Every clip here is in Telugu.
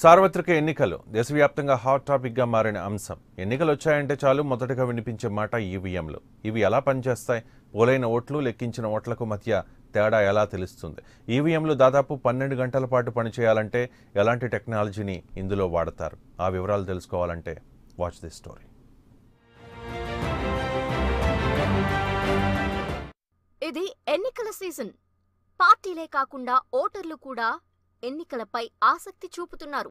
సార్వత్రిక ఎన్నికలు దేశవ్యాప్తంగా హాట్ టాపిక్గా మారిన అంశం. ఎన్నికలు వచ్చాయంటే చాలు మొదటగా వినిపించే మాట ఈవీఎంలు. ఇవి ఎలా పనిచేస్తాయి? పోలైన ఓట్లు, లెక్కించిన ఓట్లకు మధ్య తేడా ఎలా తెలుస్తుంది? ఈవీఎంలు దాదాపు 12 గంటల పాటు పనిచేయాలంటే ఎలాంటి టెక్నాలజీని ఇందులో వాడతారు? ఆ వివరాలు తెలుసుకోవాలంటే వాచ్ దిస్ స్టోరీ. ఇది ఎన్నికల సీజన్. పార్టీలే కాకుండా ఓటర్లు కూడా ఎన్నికలపై ఆసక్తి చూపుతున్నారు.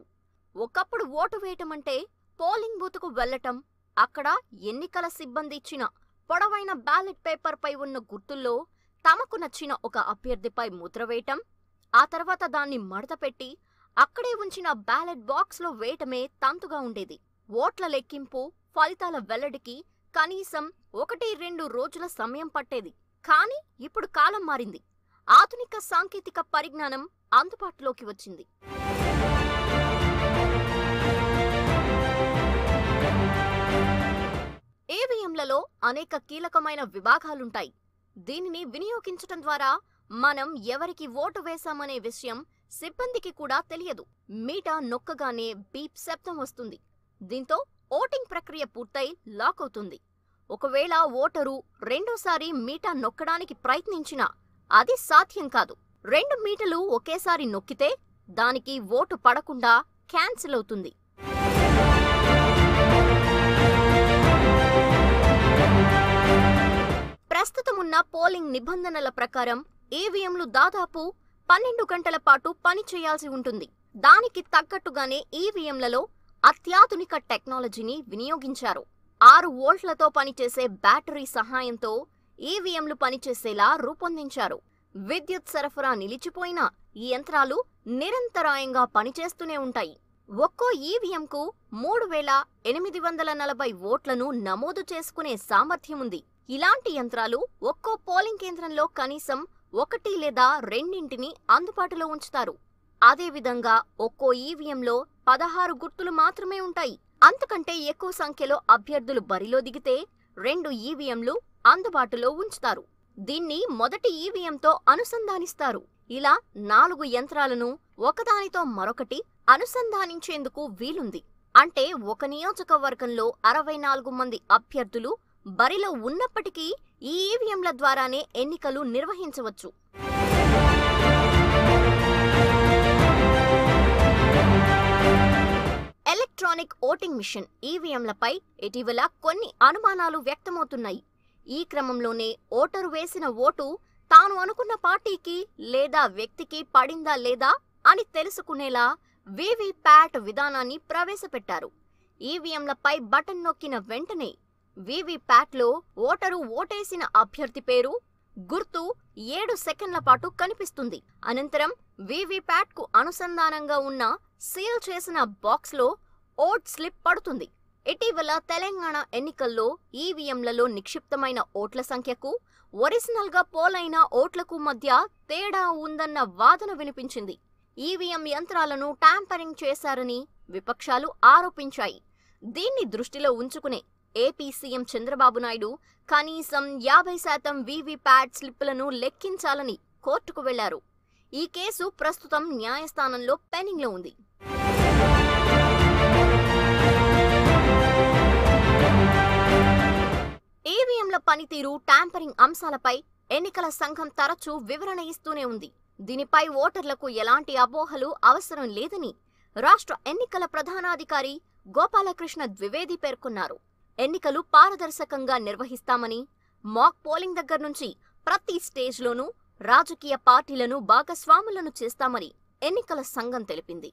ఒకప్పుడు ఓటు వేయటమంటే పోలింగ్ బూత్కు వెళ్లటం, అక్కడ ఎన్నికల సిబ్బంది ఇచ్చిన పొడవైన బ్యాలెట్ పేపర్పై ఉన్న గుర్తుల్లో తమకు నచ్చిన ఒక అభ్యర్థిపై ముద్ర వేయటం, ఆ తర్వాత దాన్ని మడతపెట్టి అక్కడే ఉంచిన బ్యాలెట్ బాక్స్లో వేయటమే తంతుగా ఉండేది. ఓట్ల లెక్కింపు, ఫలితాల వెల్లడికి కనీసం 1-2 రోజుల సమయం పట్టేది. కానీ ఇప్పుడు కాలం మారింది. ఆధునిక సాంకేతిక పరిజ్ఞానం అందుబాటులోకి వచ్చింది. ఈవీఎంలలో అనేక కీలకమైన విభాగాలుంటాయి. దీనిని వినియోగించటం ద్వారా మనం ఎవరికి ఓటు వేశామనే విషయం సిబ్బందికి కూడా తెలియదు. మీటా నొక్కగానే బీప్ శబ్దం వస్తుంది. దీంతో ఓటింగ్ ప్రక్రియ పూర్తయి లాక్ అవుతుంది. ఒకవేళ ఓటరు రెండోసారి మీటా నొక్కడానికి ప్రయత్నించినా అది సాధ్యం కాదు. 2 మీటలు ఒకేసారి నొక్కితే దానికి ఓటు పడకుండా క్యాన్సిల్ అవుతుంది. ప్రస్తుతమున్న పోలింగ్ నిబంధనల ప్రకారం ఈవీఎంలు దాదాపు 12 గంటల పాటు పనిచేయాల్సి ఉంటుంది. దానికి తగ్గట్టుగానే ఈవీఎంలలో అత్యాధునిక టెక్నాలజీని వినియోగించారు. 6 వోల్ట్లతో పనిచేసే బ్యాటరీ సహాయంతో ఈవీఎంలు పనిచేసేలా రూపొందించారు. విద్యుత్ సరఫరా నిలిచిపోయినా ఈ యంత్రాలు నిరంతరాయంగా పనిచేస్తూనే ఉంటాయి. ఒక్కో ఈవీఎంకు 3840 ఓట్లను నమోదు చేసుకునే సామర్థ్యం ఉంది. ఇలాంటి యంత్రాలు ఒక్కో పోలింగ్ కేంద్రంలో కనీసం 1 లేదా 2 అందుబాటులో ఉంచుతారు. అదేవిధంగా ఒక్కో ఈవీఎంలో 16 గుర్తులు మాత్రమే ఉంటాయి. అంతకంటే ఎక్కువ సంఖ్యలో అభ్యర్థులు బరిలో దిగితే 2 ఈవీఎంలు అందుబాటులో ఉంచుతారు. దీన్ని మొదటి ఈవీఎంతో అనుసంధానిస్తారు. ఇలా 4 యంత్రాలను ఒకదానితో మరొకటి అనుసంధానించేందుకు వీలుంది. అంటే ఒక నియోజకవర్గంలో 64 మంది అభ్యర్థులు బరిలో ఉన్నప్పటికీ ఈ ఈవీఎంల ద్వారానే ఎన్నికలు నిర్వహించవచ్చు. ఎలక్ట్రానిక్ ఓటింగ్ మిషన్ ఈవీఎంలపై ఇటీవల కొన్ని అనుమానాలు వ్యక్తమవుతున్నాయి. ఈ క్రమంలోనే ఓటరు వేసిన ఓటు తాను అనుకున్న పార్టీకి లేదా వ్యక్తికి పడిందా లేదా అని తెలుసుకునేలా వీవీప్యాట్ విధానాన్ని ప్రవేశపెట్టారు. ఈవీఎంలపై బటన్ నొక్కిన వెంటనే వీవీప్యాట్లో ఓటరు ఓటేసిన అభ్యర్థి పేరు, గుర్తు 7 సెకండ్ల పాటు కనిపిస్తుంది. అనంతరం వీవీప్యాట్కు అనుసంధానంగా ఉన్న సీల్ చేసిన బాక్స్లో ఓట్ స్లిప్ పడుతుంది. ఇటీవల తెలంగాణ ఎన్నికల్లో ఈవీఎంలలో నిక్షిప్తమైన ఓట్ల సంఖ్యకు ఒరిజినల్గా పోలైన ఓట్లకు మధ్య తేడా ఉందన్న వాదన వినిపించింది. ఈవీఎం యంత్రాలను ట్యాంపరింగ్ చేశారని విపక్షాలు ఆరోపించాయి. దీన్ని దృష్టిలో ఉంచుకునే ఏపీ సీఎం చంద్రబాబు నాయుడు కనీసం 50% వీవీప్యాట్ స్లిప్పులను లెక్కించాలని కోర్టుకు వెళ్లారు. ఈ కేసు ప్రస్తుతం న్యాయస్థానంలో పెండింగ్లో ఉంది. ఈవీఎంల పనితీరు, ట్యాంపరింగ్ అంశాలపై ఎన్నికల సంఘం తరచూ వివరణ ఇస్తూనే ఉంది. దీనిపై ఓటర్లకు ఎలాంటి అపోహలు అవసరం లేదని రాష్ట్ర ఎన్నికల ప్రధానాధికారి గోపాలకృష్ణ ద్వివేది పేర్కొన్నారు. ఎన్నికలు పారదర్శకంగా నిర్వహిస్తామని, మాక్ పోలింగ్ దగ్గర నుంచి ప్రతి స్టేజ్లోనూ రాజకీయ పార్టీలను భాగస్వాములను చేస్తామని ఎన్నికల సంఘం తెలిపింది.